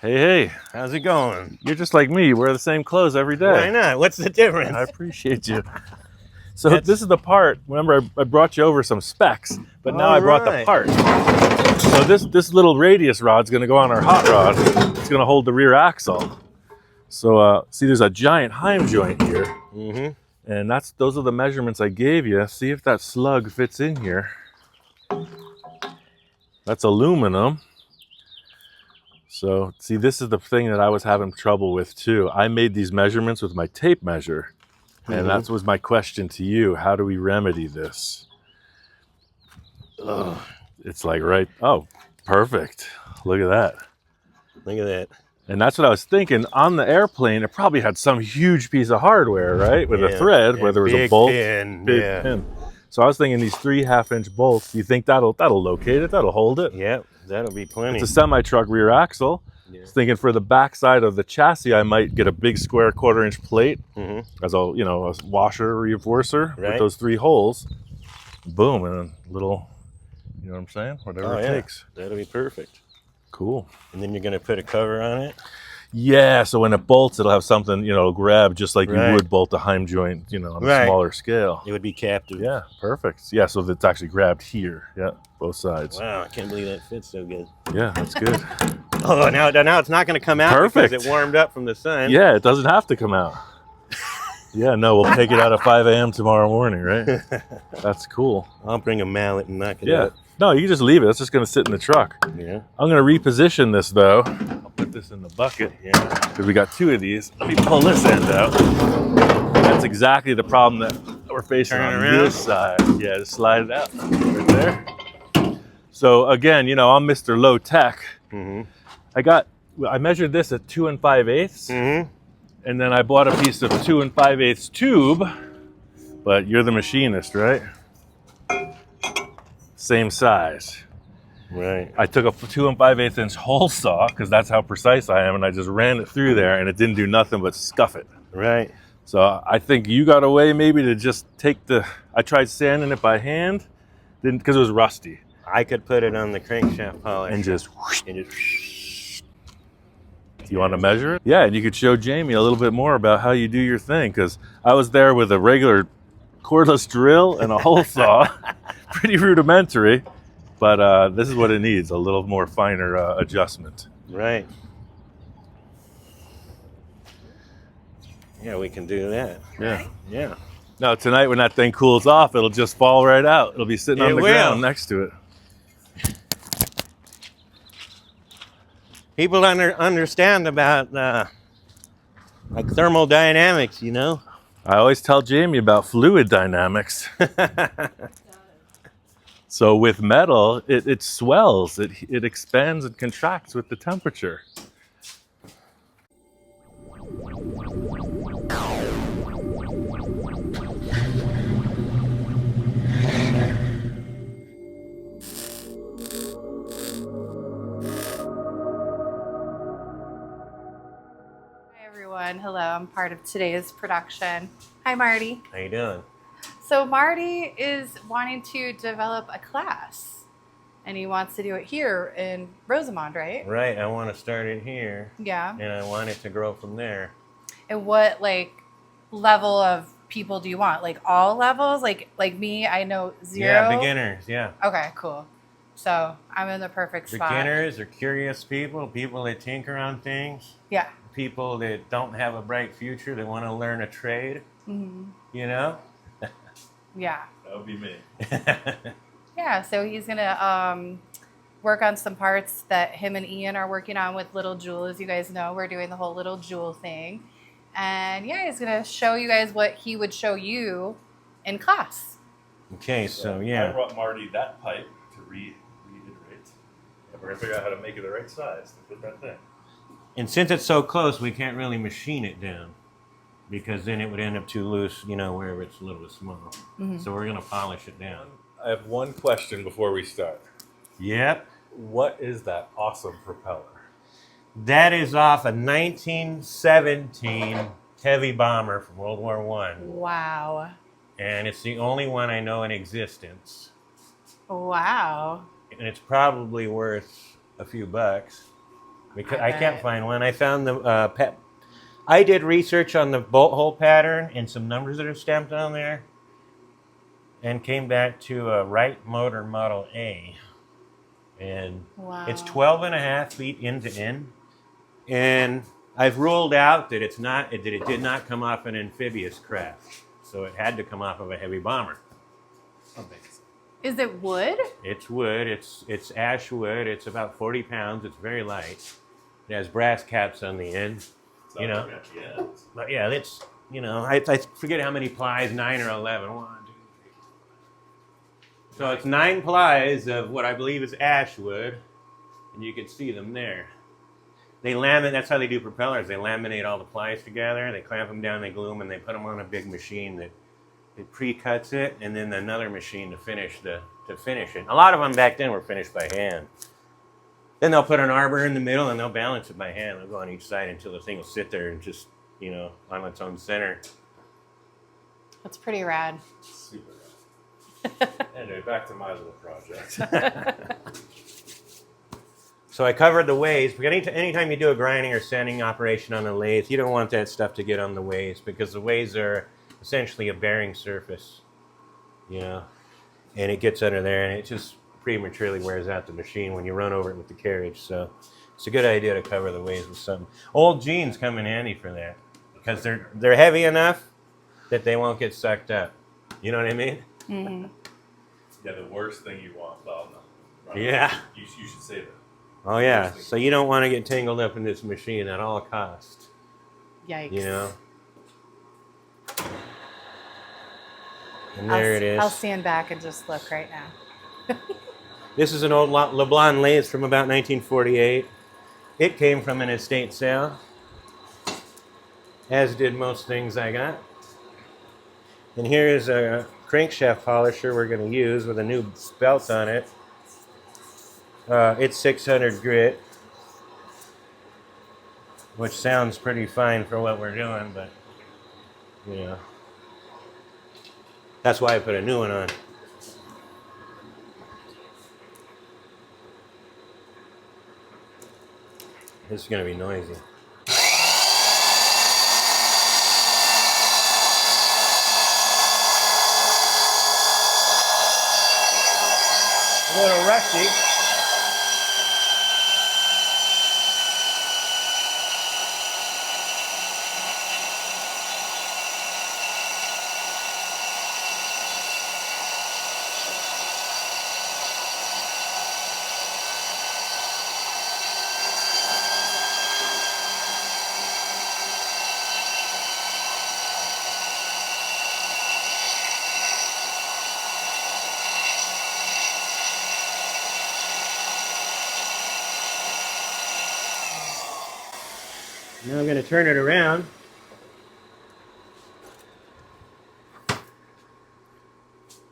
Hey, hey. How's it going? You're just like me. You wear the same clothes every day. Why not? What's the difference? I appreciate you. So this is the part. Remember, I brought you over some specs, but now I brought the part. So this little radius rod's going to go on our hot rod. It's going to hold the rear axle. So see, there's a giant Heim joint here. Mm-hmm. And those are the measurements I gave you. See if that slug fits in here. That's aluminum. So, see, this is the thing that I was having trouble with, too. I made these measurements with my tape measure. And that was my question to you. How do we remedy this? It's like, oh, perfect. Look at that. Look at that. And that's what I was thinking. On the airplane, it probably had some huge piece of hardware, right? With a thread where there was a bolt. Big pin. So I was thinking these 3 half-inch bolts. You think that'll locate it? That'll hold it? Yep, that'll be plenty. It's a semi-truck rear axle. Yeah. I was thinking for the backside of the chassis, I might get a big square 1/4-inch plate as a washer reinforcer with those 3 holes. Boom, and a little, you know what I'm saying? Whatever it takes. That'll be perfect. Cool. And then you're going to put a cover on it? Yeah, so when it bolts, it'll have something, grab just like you would bolt a Heim joint, on a smaller scale. It would be captive. Yeah, perfect. Yeah, so it's actually grabbed here. Yeah, both sides. Wow, I can't believe that fits so good. Yeah, that's good. Oh, now it's not going to come out because it warmed up from the sun. Yeah, it doesn't have to come out. Yeah, no, we'll take it out at 5 a.m. tomorrow morning, right? That's cool. I'll bring a mallet and knock it out. No, you can just leave it. It's just going to sit in the truck. Yeah. I'm going to reposition this, though. I'll put this in the bucket. Yeah. Because we got 2 of these. Let me pull this end out. That's exactly the problem that we're facing on this side. Yeah, just slide it out right there. So, again, I'm Mr. Low Tech. I measured this at 2 5/8. And then I bought a piece of 2 5/8 tube. But you're the machinist, right? Same size. Right. I took a 2 5/8-inch hole saw because that's how precise I am, and I just ran it through there, and it didn't do nothing but scuff it. Right. So I think you got a way maybe to just take I tried sanding it by hand, because it was rusty. I could put it on the crankshaft polish. And just whoosh. Do you want to measure it? Yeah, and you could show Jamie a little bit more about how you do your thing, because I was there with a regular cordless drill and a hole saw. Pretty rudimentary, but this is what it needs, a little more finer adjustment. Right. Yeah, we can do that. Yeah. Yeah. Now, tonight when that thing cools off, it'll just fall right out. It'll be sitting on the ground next to it. People understand about like thermodynamics, I always tell Jamie about fluid dynamics. So with metal, it swells, it expands and contracts with the temperature. Hi everyone, hello, I'm part of today's production. Hi Marty. How you doing? So Marty is wanting to develop a class, and he wants to do it here in Rosamond, right? Right, I want to start it here. Yeah. And I want it to grow from there. And what level of people do you want? Like all levels? Like me, I know 0. Yeah, beginners, yeah. Okay, cool. So I'm in the perfect spot. Beginners are curious people that tinker on things. Yeah. People that don't have a bright future, that want to learn a trade. Yeah. That would be me. Yeah, so he's going to work on some parts that him and Ian are working on with Little Jewel. As you guys know, we're doing the whole Little Jewel thing. And yeah, he's going to show you guys what he would show you in class. Okay, so yeah. I brought Marty that pipe to reiterate. We're going to figure out how to make it the right size to fit that thing. And since it's so close, we can't really machine it down, because then it would end up too loose, wherever it's a little bit small. So we're going to polish it down. I have one question before we start. Yep. What is that awesome propeller? That is off a 1917 heavy bomber from World War I. Wow. And it's the only one I know in existence. Wow. And it's probably worth a few bucks. Because I can't find one. I found the I did research on the bolt hole pattern and some numbers that are stamped on there, and came back to a Wright Motor Model A, and it's 12.5 feet end to end, and I've ruled out that it did not come off an amphibious craft, so it had to come off of a heavy bomber. Is it wood? It's wood. It's ash wood. It's about 40 pounds. It's very light. It has brass caps on the end. You know. But yeah, it's, you know, I forget how many plies, 9 or 11. 1, 2, 3, 4. So it's 9 plies of what I believe is ash wood, and you can see them there. They laminate. That's how they do propellers. They laminate all the plies together. They clamp them down. They glue them, and they put them on a big machine that it pre-cuts it, and then another machine to finish it. A lot of them back then were finished by hand. Then they'll put an arbor in the middle, and they'll balance it by hand. They'll go on each side until the thing will sit there and just, you know, on its own center. That's pretty rad. Super rad. Anyway, back to my little project. So I covered the ways, because anytime you do a grinding or sanding operation on a lathe, you don't want that stuff to get on the ways, because the ways are essentially a bearing surface, you know, and it gets under there, and it just prematurely wears out the machine when you run over it with the carriage. So it's a good idea to cover the ways with something. Old jeans come in handy for that, because they're heavy enough that they won't get sucked up. You know what I mean? Mm-hmm. Yeah, the worst thing you want. Well, no. Right. Yeah. You should say that. Oh yeah. So you don't want to get tangled up in this machine at all costs. Yikes. You know. And there it is. I'll stand back and just look right now. This is an old LeBlanc lathe from about 1948. It came from an estate sale, as did most things I got. And here is a crankshaft polisher we're going to use with a new belt on it. It's 600 grit, which sounds pretty fine for what we're doing, but, you know. That's why I put a new one on. This is going to be noisy. A little rusty. Now I'm going to turn it around.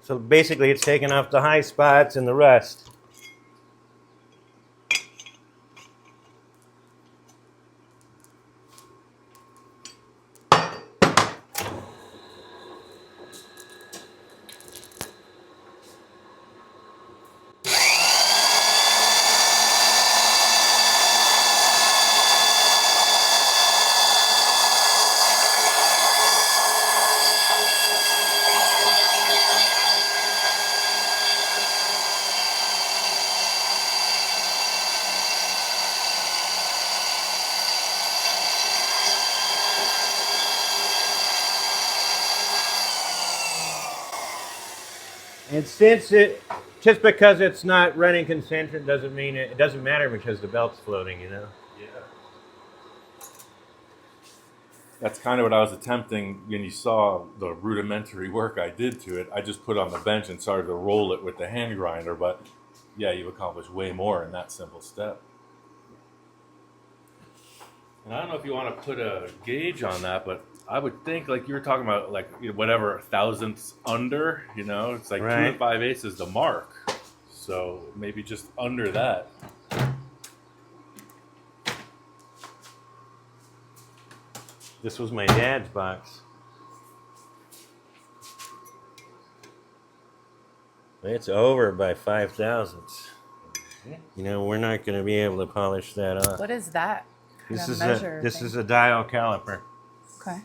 So basically it's taking off the high spots and the rust. And since just because it's not running concentric doesn't mean it doesn't matter because the belt's floating, you know? Yeah. That's kind of what I was attempting when you saw the rudimentary work I did to it. I just put it on the bench and started to roll it with the hand grinder, but yeah, you've accomplished way more in that simple step. And I don't know if you want to put a gauge on that, but I would think, like you were talking about, like, you know, whatever thousandths under, you know, it's like Right. 2 5/8 is the mark. So maybe just under that. This was my dad's box. It's over by 5 thousandths. You know, we're not going to be able to polish that off. What is that? This This is a dial caliper. Okay.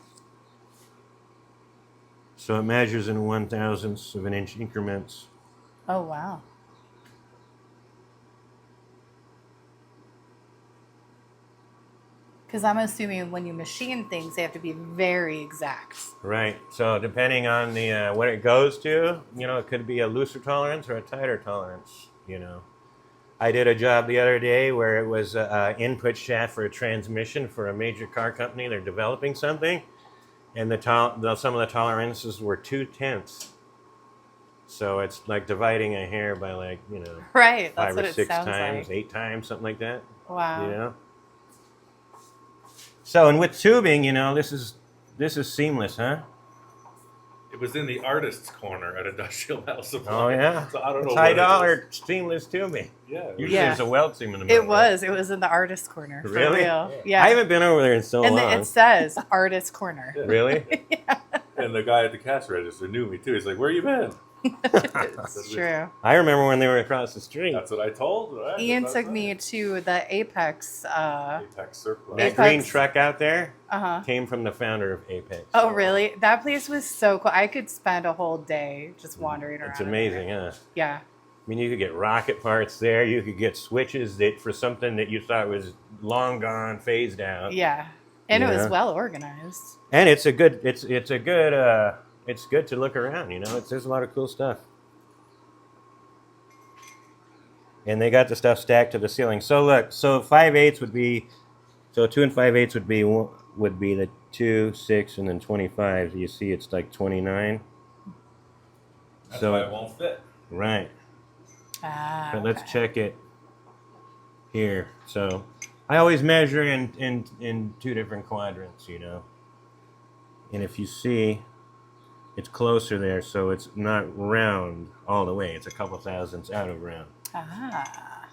So it measures in 1/1000ths of an inch increments. Oh, wow. Because I'm assuming when you machine things, they have to be very exact. Right. So depending on the what it goes to, you know, it could be a looser tolerance or a tighter tolerance. You know, I did a job the other day where it was an input shaft for a transmission for a major car company. They're developing something, and some of the tolerances were 2/10. So it's like dividing a hair by like, you know, Right. That's 5 what or it 6 sounds times, like. 8 times, something like that. Wow. You know. So, and with tubing, you know, this is seamless, huh? It was in the artist's corner at Industrial Metal Supply. Oh yeah. So I don't know. It's high what it dollar seamless tubing. is. Yeah. Usually Yeah. there's a weld seam in the middle. It was. It was in the artist corner. For Really? real. Yeah. I haven't been over there in so and long. it says artist corner. Yeah. Really? And the guy at the cash register knew me too. He's like, "Where you been?" It's true. I remember when they were across the street. That's what I told. Right? Ian That's took right. me to the Apex. Apex Surplus. That Apex. green truck out there Uh-huh. came from the founder of Apex. Oh, really? That place was so cool. I could spend a whole day just wandering around. It's in amazing, there. huh? Yeah. I mean, you could get rocket parts there. You could get switches that for something that you thought was long gone, phased out. Yeah. And it Yeah. was well organized. And it's a good. It's good to look around. You know, there's a lot of cool stuff. And they got the stuff stacked to the ceiling. So look, so 5/8 would be, so 2 5/8 would be the 2, 6, and then 25. You see, it's like 29. That's So why it won't fit. right. Ah. But let's okay. check it here. So I always measure in 2 different quadrants, you know. And if you see, it's closer there, so it's not round all the way. It's a couple thousandths out of round. Ah.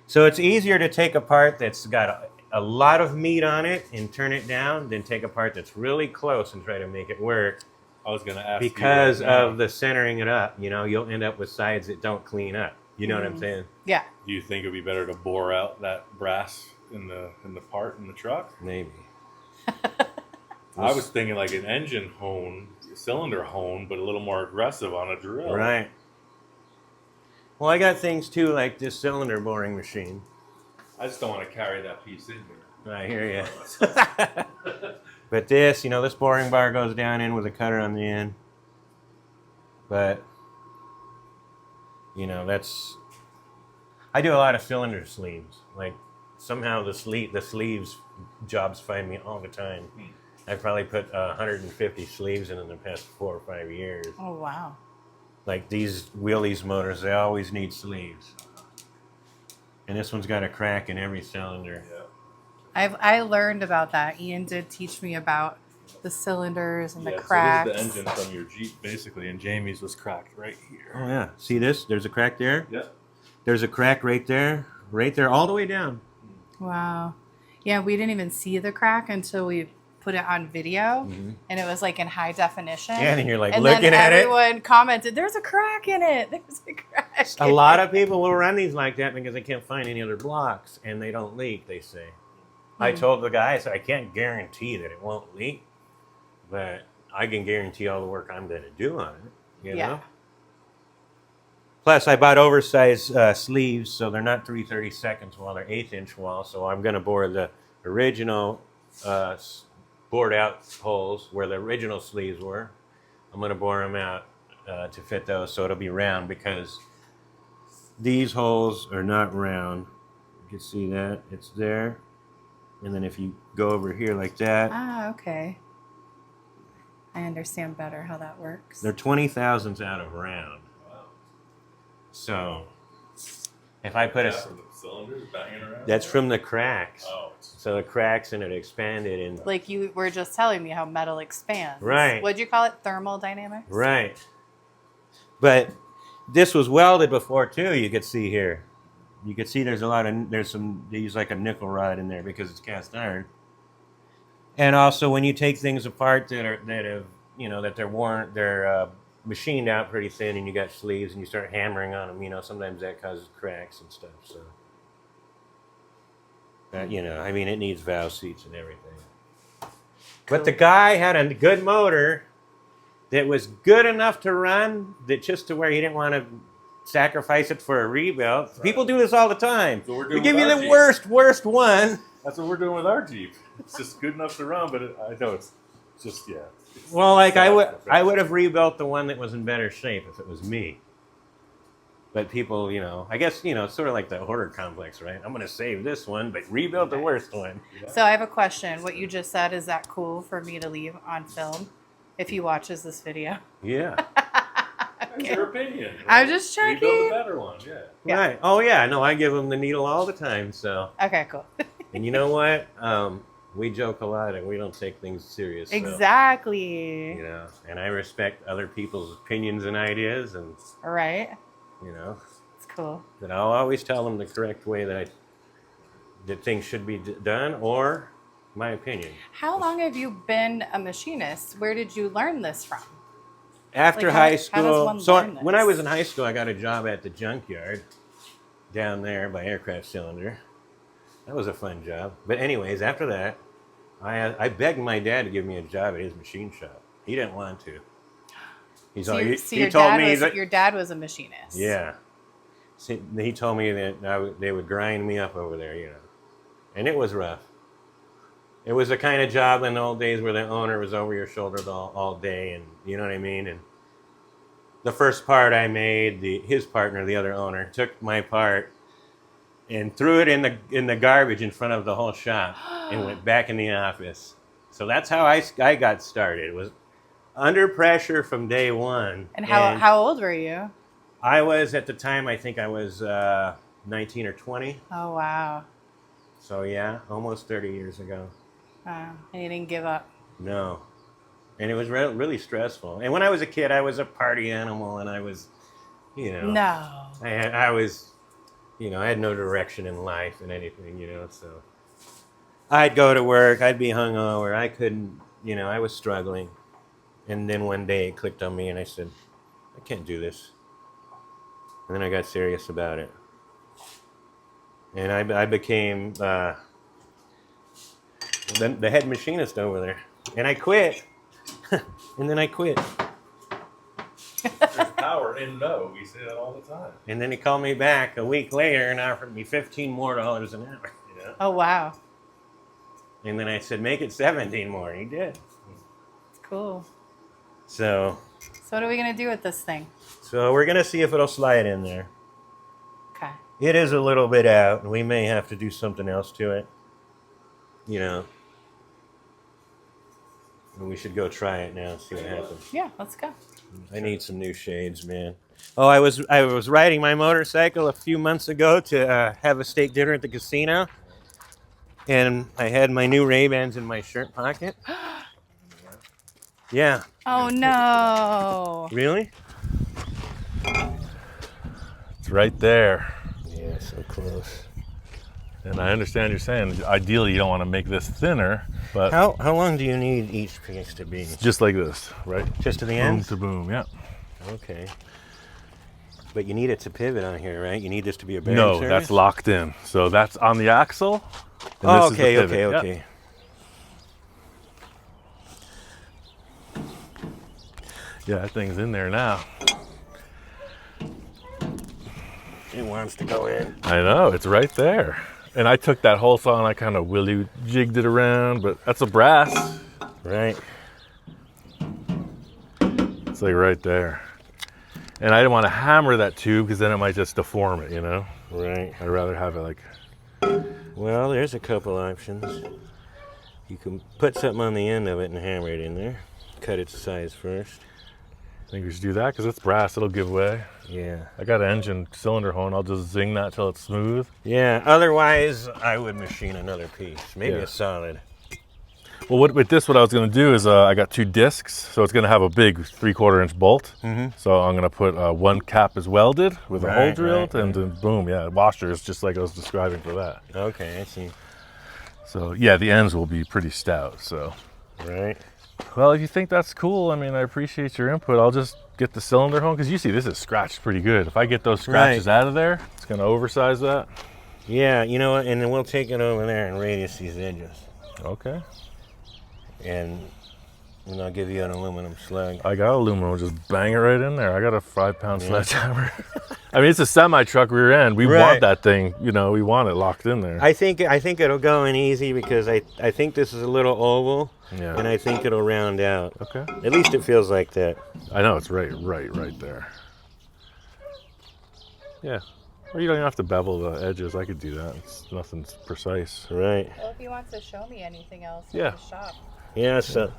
So it's easier to take a part that's got a lot of meat on it and turn it down than take a part that's really close and try to make it work. I was going to ask Because you right now, of the centering it up, you know, you'll end up with sides that don't clean up. You know what I'm saying? Yeah. do you think it would be better to bore out that brass in the part in the truck? Maybe. I was thinking like an engine hone, cylinder hone, but a little more aggressive on a drill. Right. Well, I got things too, like this cylinder boring machine. I just don't want to carry that piece in here. I hear you. But this, you know, this boring bar goes down in with a cutter on the end. But, you know, I do a lot of cylinder sleeves. Like, somehow the sleeves jobs find me all the time. I've probably put 150 sleeves in the past 4 or 5 years. Oh, wow. Like these wheelies motors, they always need sleeves. And this one's got a crack in every cylinder. Yeah. I learned about that. Ian did teach me about the cylinders and the Yeah, cracks. So this is the engine from your Jeep, basically, and Jamie's was cracked right here. Oh yeah, see this? There's a crack there. Yeah. There's a crack right there, all the way down. Wow. Yeah, we didn't even see the crack until we put it on video, and it was like in high definition. Yeah, and you're like and looking then at it. everyone commented, "There's a crack in it. There's a crack." A lot of people will run these like that because they can't find any other blocks and they don't leak, they say. I told the guy, I said, I can't guarantee that it won't leak, but I can guarantee all the work I'm going to do on it, you know? Plus, I bought oversized sleeves, so they're not 3/32 wall, they're 1/8 wall, so I'm going to bore the original bored out holes where the original sleeves were. I'm going to bore them out to fit those, so it'll be round, because these holes are not round. You can see that, it's there. And then if you go over here like that, Ah, okay. I understand better how that works. they're 20 thousandths out of round. Wow. So if I put Is that from the cylinders banging around? that's from the cracks. Oh. So the cracks and it expanded and Like you were just telling me how metal expands. Right. What'd you call it? Thermal dynamics? right. But this was welded before too. You could see here. You could see there's they use like a nickel rod in there because it's cast iron. And also when you take things apart that they're worn, they're machined out pretty thin, and you got sleeves, and you start hammering on them. You know, sometimes that causes cracks and stuff. So, you know, I mean, it needs valve seats and everything. But the guy had a good motor that was good enough to run, that just to where he didn't want to sacrifice it for a rebuild. Right. People do this all the time. So we're they give you the worst one. That's what we're doing with our Jeep. It's just good enough to run, but I know it's just, yeah. Well, like I would have rebuilt the one that was in better shape if it was me. But people, you know, I guess, you know, it's sort of like the hoarder complex, right? I'm going to save this one, but rebuild the worst one. Yeah. So I have a question. What you just said, is that cool for me to leave on film if he watches this video? Yeah. That's your opinion. Right? I'm just checking. Rebuild the better one, yeah. Right. Oh, yeah. No, I give them the needle all the time, so. Okay, cool. And you know what? We joke a lot and we don't take things serious. Exactly. So, you know, and I respect other people's opinions and ideas, and all right. You know, it's cool. But I'll always tell them the correct way that things should be done, or my opinion. How long have you been a machinist? Where did you learn this from? After high school. How does one learn this? When I was in high school, I got a job at the junkyard down there by Aircraft Cylinder. That was a fun job. But anyways, after that, I begged my dad to give me a job at his machine shop. He didn't want to. He told me that your dad was a machinist. Yeah. He told me that they would grind me up over there, you know. And it was rough. It was the kind of job in the old days where the owner was over your shoulder all day, and you know what I mean? And the first part I made, his partner, the other owner, took my part and threw it in the garbage in front of the whole shop and went back in the office. So that's how I got started. It was under pressure from day one. And how old were you? I was, at the time, I think I was 19 or 20. Oh, wow. So, yeah, almost 30 years ago. Wow. And you didn't give up? No. And it was really stressful. And when I was a kid, I was a party animal, and I was, you know. No. I was, you know, I had no direction in life and anything, you know, so. I'd go to work, I'd be hungover, I couldn't, you know, I was struggling. And then one day it clicked on me, and I said, I can't do this. And then I got serious about it. And I became the head machinist over there. And I quit. And then I quit. There's power in no. We say that all the time. And then he called me back a week later and offered me $15 more an hour. Yeah. Oh, wow. And then I said, make it 17 more. He did. Cool. So what are we going to do with this thing? So we're going to see if it'll slide in there. Okay. It is a little bit out, and we may have to do something else to it. You know. And we should go try it now and see what happens. Yeah, let's go. I need some new shades, man. Oh, I was riding my motorcycle a few months ago to have a steak dinner at the casino. And I had my new Ray-Bans in my shirt pocket. Yeah. Oh, no. Really? It's right there. Yeah, so close. And I understand you're saying, ideally you don't want to make this thinner, but... How long do you need each piece to be? Just like this, right? Just to the end? Boom to boom, yeah. Okay. But you need it to pivot on here, right? You need this to be a bearing No, service? that's locked in. So that's on the axle. And Oh, this is the pivot. okay. Yep. Yeah, that thing's in there now. It wants to go in. I know, it's right there. And I took that whole saw and I kind of willy jigged it around, but that's a brass. Right. It's like right there. And I didn't want to hammer that tube because then it might just deform it, you know? Right. I'd rather have it like... Well, there's a couple options. You can put something on the end of it and hammer it in there. Cut its size first. I think we should do that because it's brass, it'll give way. Yeah. I got an engine cylinder hone, I'll just zing that till it's smooth. Yeah, otherwise I would machine another piece, maybe a solid. Well, with this, what I was going to do is I got 2 discs, so it's going to have a big 3/4 inch bolt. Mm-hmm. So I'm going to put one cap is welded with a hole drilled, and then boom, yeah, washers just like I was describing for that. Okay, I see. So yeah, the ends will be pretty stout. So. Right. Well, if you think that's cool, I mean, I appreciate your input. I'll just get the cylinder home? Because you see this is scratched pretty good. If I get those scratches out of there, it's going to oversize that. Yeah, you know what? And then we'll take it over there and radius these edges. Okay. And I'll give you an aluminum slug. I got aluminum, just bang it right in there. I got a 5-pound sledgehammer. I mean, it's a semi-truck rear end. We want that thing, you know, we want it locked in there. I think it'll go in easy because I think this is a little oval, and I think it'll round out. Okay. At least it feels like that. I know, it's right there. Yeah. Or you don't even have to bevel the edges. I could do that. Nothing's precise. Right. Well, if he wants to show me anything else in Yeah. the shop. Yeah, so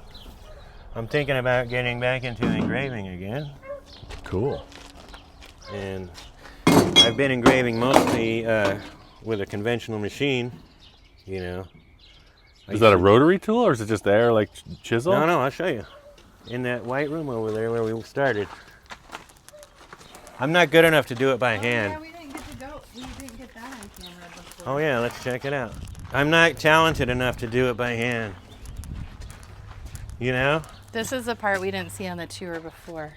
I'm thinking about getting back into engraving again. Cool. And I've been engraving mostly with a conventional machine, you know. Is that a rotary tool or is it just there like chisel? No, I'll show you. In that white room over there where we started. I'm not good enough to do it by hand. Yeah, we didn't get that on camera before. Oh yeah, let's check it out. I'm not talented enough to do it by hand. You know? This is the part we didn't see on the tour before.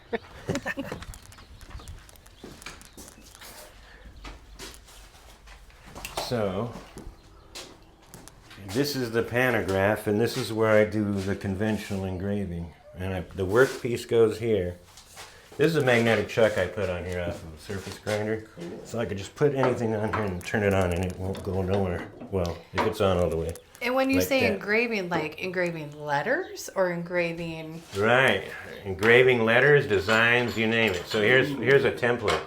So, this is the pantograph, and this is where I do the conventional engraving. And the workpiece goes here. This is a magnetic chuck I put on here off of a surface grinder. So I could just put anything on here and turn it on and it won't go nowhere. Well, if it's on all the way. And when you Like say that. engraving, like engraving letters or engraving... Right. Engraving letters, designs, you name it. So here's a template.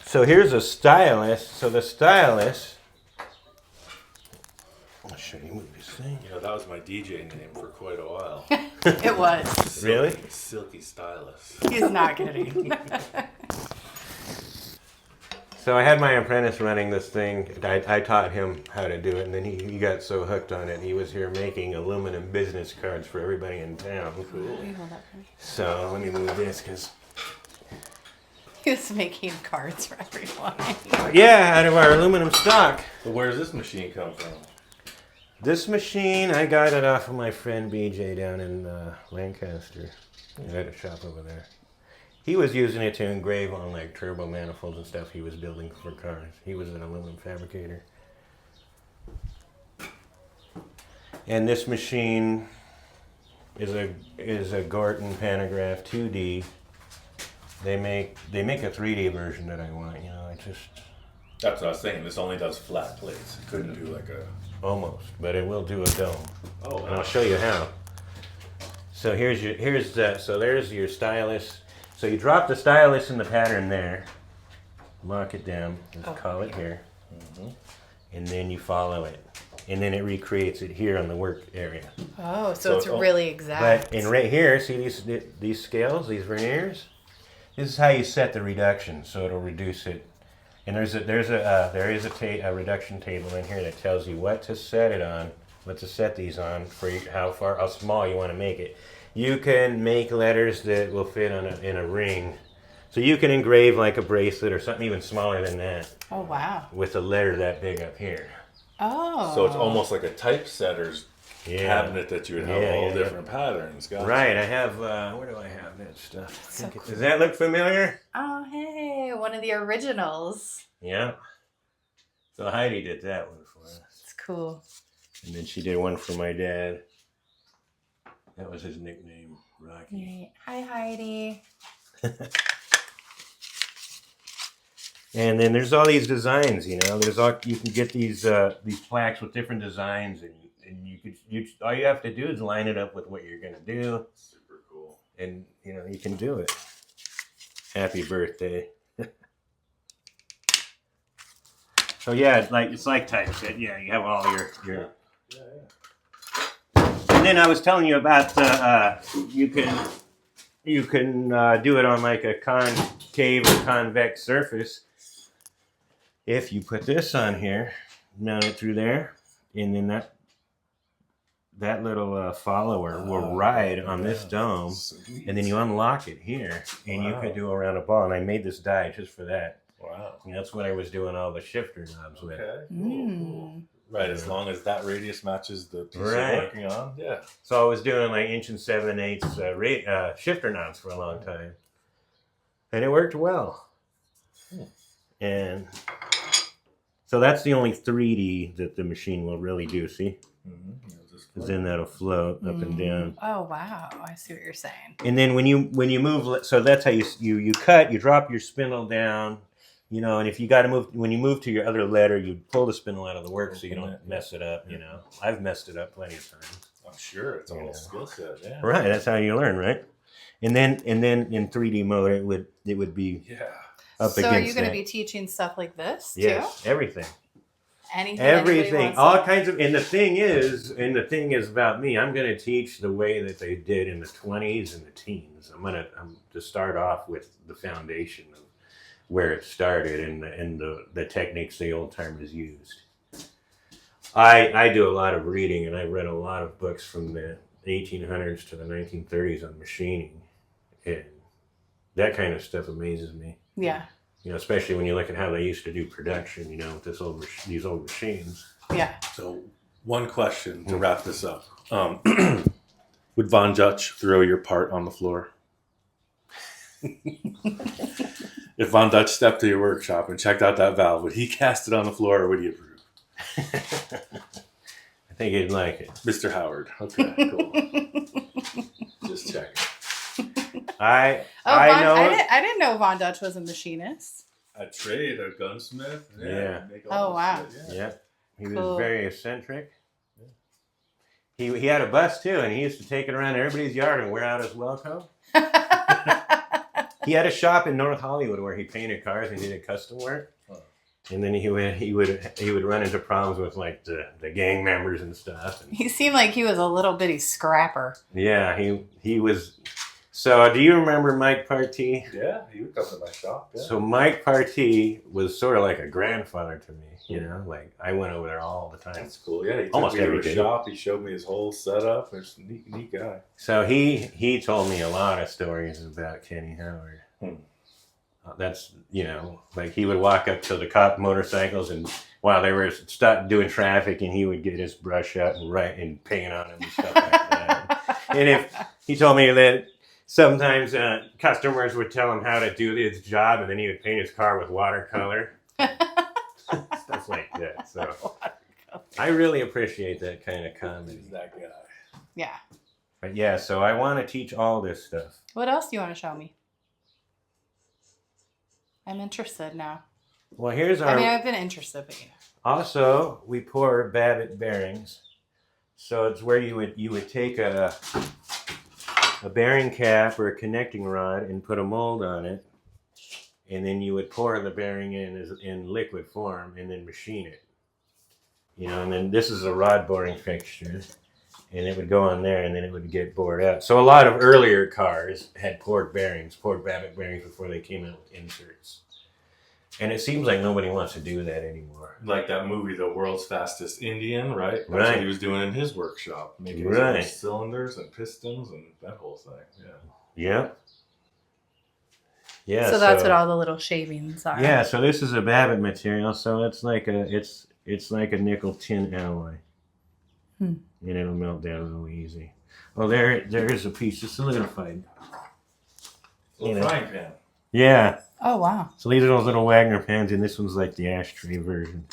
So here's a stylus. So the stylus... I'll show you move this thing. You know, that was my DJ name for quite a while. It was. Really? Silky Stylus. He's not kidding. So I had my apprentice running this thing. I taught him how to do it, and then he got so hooked on it. He was here making aluminum business cards for everybody in town. Will you hold that for me? So let me move this, because... He was making cards for everyone. Yeah, out of our aluminum stock. But where does this machine come from? This machine, I got it off of my friend BJ down in Lancaster. He had a shop over there. He was using it to engrave on like turbo manifolds and stuff he was building for cars. He was an aluminum fabricator. And this machine is a Gorton pantograph 2D. They make a 3D version that I want. You know, That's what I was saying. This only does flat plates. It couldn't do like a... almost, but it will do a dome. Oh, wow. And I'll show you how. So there's your stylus. So you drop the stylus in the pattern there, lock it down, let's call it here, and then you follow it, and then it recreates it here on the work area. Oh, so it's really exact. But in right here, see these scales, these verniers? This is how you set the reduction, so it'll reduce it. And there is a reduction table in here that tells you what to set it on, what to set these on for how small you want to make it. You can make letters that will fit in a ring, so you can engrave like a bracelet or something even smaller than that. Oh wow! With a letter that big up here. Oh. So it's almost like a typesetter's cabinet that you would have all different patterns. Gotcha. Right. I have. Where do I have that stuff? So cool. Does that look familiar? Oh hey, one of the originals. Yeah. So Heidi did that one for us. It's cool. And then she did one for my dad. That was his nickname, Rocky. Hi Heidi. And then there's all these designs, you know. You can get these plaques with different designs, and all you have to do is line it up with what you're gonna do. Super cool. And you know you can do it. Happy birthday. So yeah, it's like typeset. Yeah, you have all your. Yeah. And then I was telling you about you can do it on like a concave or convex surface. If you put this on here, mount it through there, and then that little follower will ride on this dome, and then you unlock it here, and you could do around a ball. And I made this die just for that. Wow. And that's what I was doing all the shifter knobs with. Okay. Mm. Right, as long as that radius matches the piece you're working on, yeah. So I was doing like 1 7/8 shifter knots for a long time, and it worked well. And so that's the only 3D that the machine will really do. See, because then that'll float up and down. Oh wow, I see what you're saying. And then when you move, so that's how you cut. You drop your spindle down. You know, and if you got to move, when you move to your other letter, you pull the spindle out of the work so you don't mess it up, you know. I've messed it up plenty of times. I'm sure it's a whole skill set, yeah. Right, that's how you learn, right? And then in 3D mode, it would be up against So are you going to that. be teaching stuff like this too? Yes, everything. Anything, all kinds of. And the thing is about me, I'm going to teach the way that they did in the 20s and the teens. I'm to start off with the foundation of where it started and the techniques the old timers used. I do a lot of reading, and I read a lot of books from the 1800s to the 1930s on machining, and that kind of stuff amazes me. Yeah. You know, especially when you look at how they used to do production, you know, with these old machines. Yeah. So one question to wrap this up. Would Von Dutch throw your part on the floor? If Von Dutch stepped to your workshop and checked out that valve, would he cast it on the floor or would he approve? I think he'd like it. Mr. Howard. Okay, cool. Just checking. I didn't know Von Dutch was a machinist. A trade, a gunsmith. Yeah. Oh, wow. Yeah. He Cool. was very eccentric. He had a bus too, and he used to take it around everybody's yard and wear out his well coat. He had a shop in North Hollywood where he painted cars and did custom work. And then he would run into problems with like the gang members and stuff. And He seemed like he was a little bitty scrapper. yeah, he was. So do you remember Mike Partee? Yeah, he would come to my shop. Yeah. So Mike Partee was sort of like a grandfather to me. You know, like I went over there all the time. That's cool. Yeah, he took Almost me to every his day. shop. He showed me his whole setup. He's a neat guy. So he told me a lot of stories about Kenny Howard. That's, you know, like he would walk up to the cop motorcycles and while they were doing traffic, and he would get his brush out and paint on them and stuff like that. And if he told me that sometimes customers would tell him how to do his job, and then he would paint his car with watercolor. Stuff like that. So I really appreciate that kind of comedy. He's that guy. Yeah. But yeah, so I want to teach all this stuff. What else do you want to show me? I'm interested now. Well, here's our... I mean, I've been interested, but Also, we pour Babbitt bearings. So it's where you would take a bearing cap or a connecting rod and put a mold on it. And then you would pour the bearing in liquid form and then machine it. You know, and then this is a rod boring fixture. And it would go on there and then it would get bored out. So a lot of earlier cars had poured Babbitt bearings before they came out with inserts. And it seems like nobody wants to do that anymore. Like that movie, The World's Fastest Indian, right? That's Right. what he was doing in his workshop. Making his own cylinders and pistons and that whole thing. Yeah. Yeah. Yeah. so that's what all the little shavings are. Yeah, so this is a Babbitt material, so it's like a nickel tin alloy. And it'll melt down real easy. Oh, there is a piece, just solidified. Little frying pan. Yeah. Oh, wow. So these are those little Wagner pans, and this one's like the ashtray version.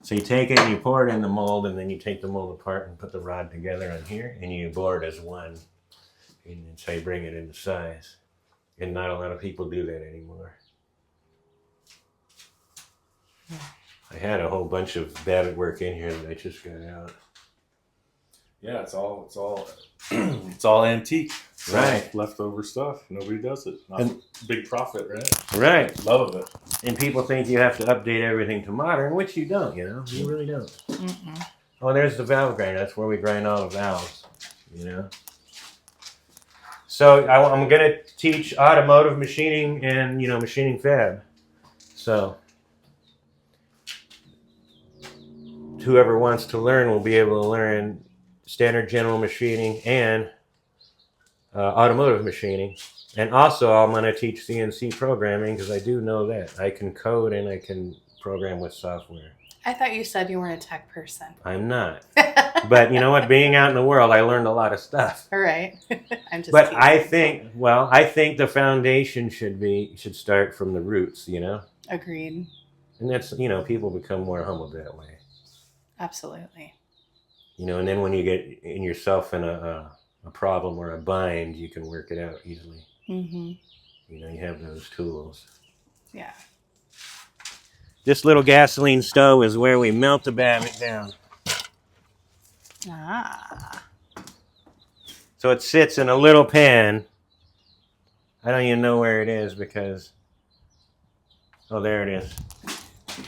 So you take it and you pour it in the mold, and then you take the mold apart and put the rod together on here, and you bore it as one. And that's how you bring it into size. And not a lot of people do that anymore. I had a whole bunch of Babbitt work in here that I just got out. Yeah, it's all it's all antique. It's Right. all leftover stuff. Nobody does it. Not And- big profit, right? Right. Love of it. And people think you have to update everything to modern, which you don't, you know? You really don't. Oh, there's the valve grinder. That's where we grind all the valves, you know? So I'm going to teach automotive machining and, you know, machining fab. So whoever wants to learn will be able to learn standard general machining and automotive machining. And also I'm going to teach CNC programming because I do know that. I can code and I can program with software. I thought you said you weren't a tech person. I'm not. But you know what? Being out in the world, I learned a lot of stuff. All right. I'm just But teasing. I think the foundation should start from the roots, you know? Agreed. And that's, you know, people become more humble that way. Absolutely. You know, and then when you get in yourself in a problem or a bind, you can work it out easily. Mm-hmm. You know, you have those tools. Yeah. This little gasoline stove is where we melt the Babbitt down. Ah. So it sits in a little pan. I don't even know where it is because... Oh, there it is.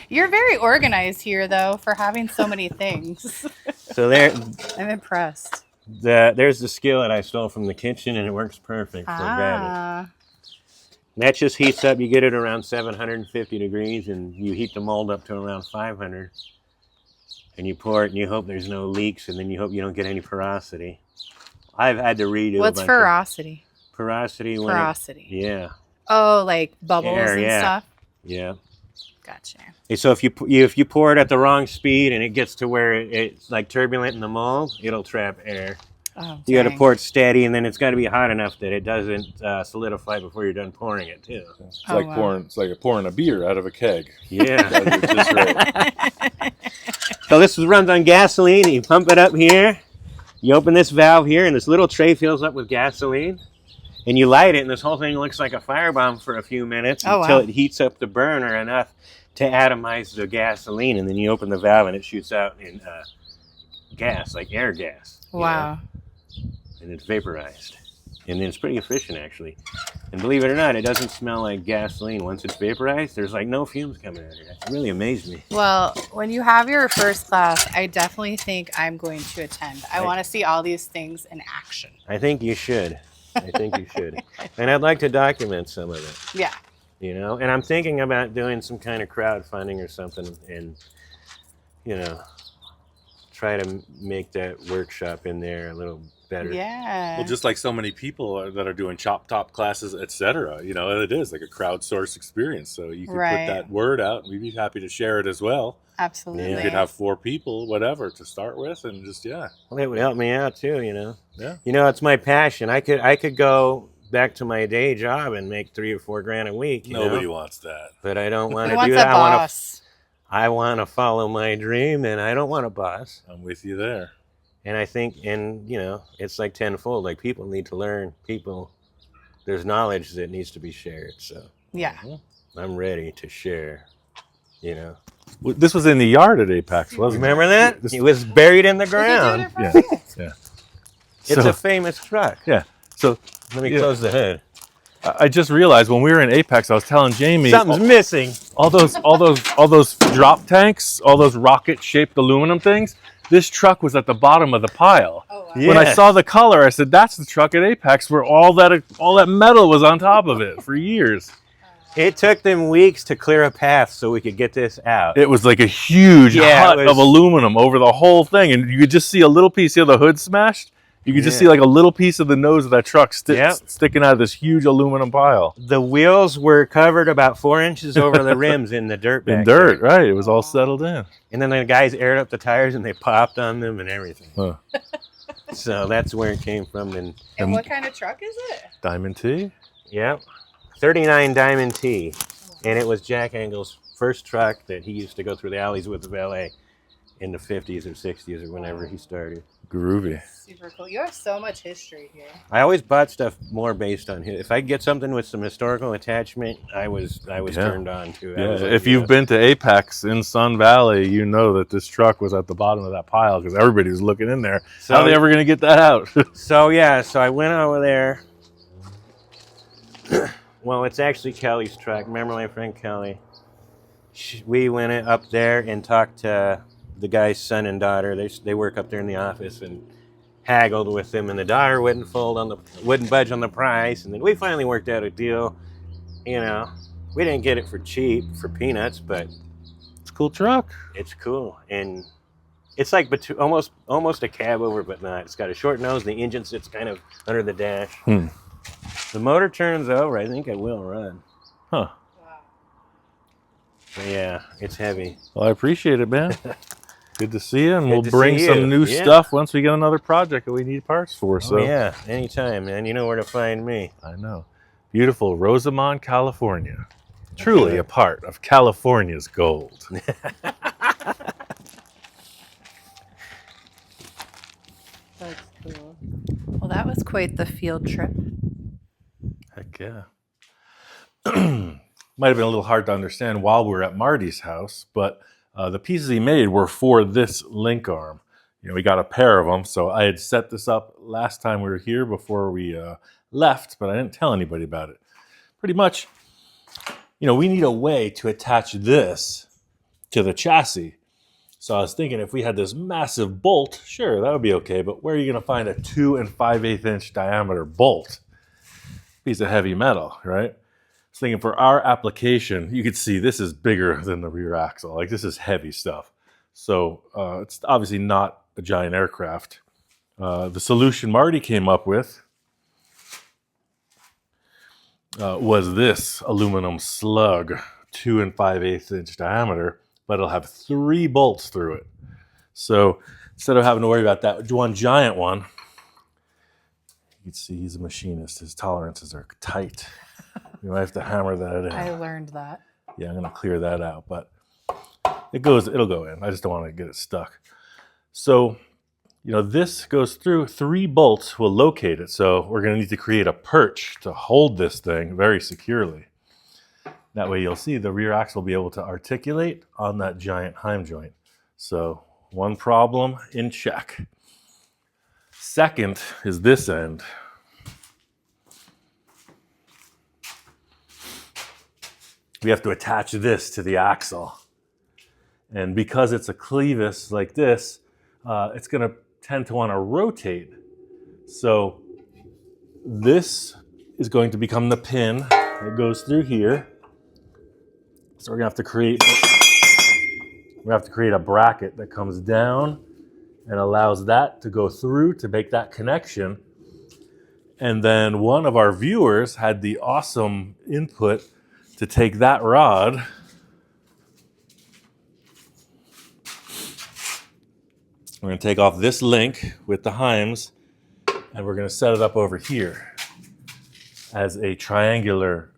You're very organized here, though, for having so many things. So there... I'm impressed. There's the skillet I stole from the kitchen, and it works perfect for Babbitt. Ah. That just heats up. You get it around 750 degrees, and you heat the mold up to around 500. And you pour it, and you hope there's no leaks, and then you hope you don't get any porosity. I've had to redo What's porosity? Porosity. Porosity. Yeah. Oh, like bubbles Air, and stuff? Yeah. Gotcha. And so if you pour it at the wrong speed and it gets to where it's like turbulent in the mold, it'll trap air. Oh, You got to dang. pour it steady, and then it's got to be hot enough that it doesn't solidify before you're done pouring it too. It's Oh, like wow. pouring a beer out of a keg. Yeah. Gotta do it just right. So this runs on gasoline. You pump it up here. You open this valve here, and this little tray fills up with gasoline. And you light it, and this whole thing looks like a firebomb for a few minutes Oh, until wow. it heats up the burner enough to atomize the gasoline. And then you open the valve, and it shoots out in gas, like air gas. you Wow. know, and it's vaporized. And it's pretty efficient, actually. And believe it or not, it doesn't smell like gasoline. Once it's vaporized, there's like no fumes coming out of it. It really amazed me. Well, when you have your first class, I definitely think I'm going to attend. I Right. want to see all these things in action. I think you should. I think you should. And I'd like to document some of it, Yeah. you know? And I'm thinking about doing some kind of crowdfunding or something and, you know, try to make that workshop in there a little better. Yeah. Well, just like so many people that are doing chop top classes, etc. You know, it is like a crowdsourced experience. So you can Right. put that word out. We'd be happy to share it as well. Absolutely. You could have 4 people, whatever, to start with, and just Well, it would help me out too, you know? Yeah. You know, it's my passion. I could go back to my day job and make $3 or $4 grand a week. You Nobody know? wants that. But I don't want Who to wants do a that. boss? I want to follow my dream, and I don't want a boss. I'm with you there. And I think, you know, it's like tenfold. Like people need to learn. There's knowledge that needs to be shared. So Yeah. I'm ready to share. You know, Well, this was in the yard at Apex, wasn't it? remember that? This- It was buried in the We could do it ground. in front Yeah. of you. Yeah. It's So- a famous truck. Yeah. So Let me Yeah. close the hood. I just realized when we were in Apex, I was telling Jamie Something's missing. all those drop tanks, all those rocket-shaped aluminum things. This truck was at the bottom of the pile. Oh, wow. Yeah. When I saw the color, I said, "That's the truck at Apex where all that metal was on top of it for years." It took them weeks to clear a path so we could get this out. It was like a huge Yeah, it hut was- of aluminum over the whole thing, and you could just see a little piece of the hood smashed. You could just Yeah. see like a little piece of the nose of that truck Yep. sticking out of this huge aluminum pile. The wheels were covered about 4 inches over the rims in the dirt. In back dirt, there. right? It was all settled in. And then the guys aired up the tires and they popped on them and everything. Huh. So that's where it came from. And what kind of truck is it? Diamond T. Yep, 39 Diamond T. And it was Jack Engle's first truck that he used to go through the alleys with the valet in the 50s or 60s or whenever he started. Groovy. Super cool. You have so much history here. I always bought stuff more based on his. If I could get something with some historical attachment, I was Yeah. turned on to it. I Yeah, was like, if you've yes. been to Apex in Sun Valley, you know that this truck was at the bottom of that pile because everybody was looking in there. How are they ever going to get that out? So I went over there. Well, it's actually Kelly's truck. Remember my friend Kelly? We went up there and talked to the guy's son and daughter. They work up there in the office and haggled with them, and the daughter wouldn't budge on the price. And then we finally worked out a deal. You know, we didn't get it for cheap, for peanuts, but It's a cool truck. it's cool. And it's like almost a cab over, but not. It's got a short nose. The engine sits kind of under the dash. Hmm. The motor turns over. I think it will run. Huh. Wow. But yeah, it's heavy. Well, I appreciate it, man. Good to see you, and we'll to bring see some you. new Yeah. stuff once we get another project that we need parts for. So Oh yeah, anytime, man. You know where to find me. I know. Beautiful Rosamond, California. Truly a part of California's gold. That's cool. Well, that was quite the field trip. Heck yeah. Might have been a little hard to understand while we were at Marty's house, but the pieces he made were for this link arm. You know, we got a pair of them, so I had set this up last time we were here before we left, but I didn't tell anybody about it. Pretty much, you know, we need a way to attach this to the chassis. So I was thinking if we had this massive bolt, sure, that would be okay, but where are you going to find a 2 5/8 inch diameter bolt? Piece of heavy metal, right? I was thinking for our application, you could see this is bigger than the rear axle. Like, this is heavy stuff. So it's obviously not a giant aircraft. The solution Marty came up with was this aluminum slug, 2 5/8 inch diameter, but it'll have 3 bolts through it. So instead of having to worry about that one giant one, you can see he's a machinist. His tolerances are tight. You might have to hammer that in. I learned that. Yeah, I'm gonna clear that out, but it'll go in. I just don't want to get it stuck. So, you know, this goes through 3 bolts will locate it. So we're gonna need to create a perch to hold this thing very securely. That way you'll see the rear axle will be able to articulate on that giant heim joint. So one problem in check. Second is this end. We have to attach this to the axle. And because it's a clevis like this, it's going to tend to want to rotate. So this is going to become the pin that goes through here. So we're going to have to create a bracket that comes down and allows that to go through to make that connection. And then one of our viewers had the awesome input to take that rod we're going to take off this link with the heims, and we're going to set it up over here as a triangular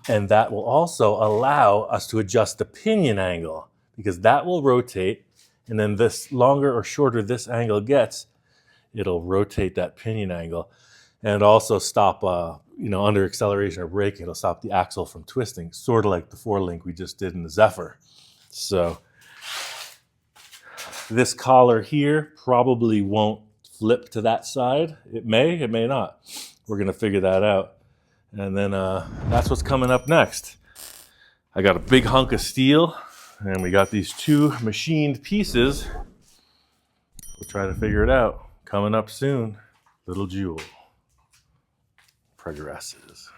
and that will also allow us to adjust the pinion angle, because that will rotate, and then this longer or shorter this angle gets, it'll rotate that pinion angle, and also stop under acceleration or braking, it'll stop the axle from twisting, sort of like the 4-link we just did in the Zephyr. So this collar here probably won't flip to that side. It may not. We're going to figure that out. And then that's what's coming up next. I got a big hunk of steel, and we got these 2 machined pieces. We'll try to figure it out. Coming up soon, little Jewel progresses.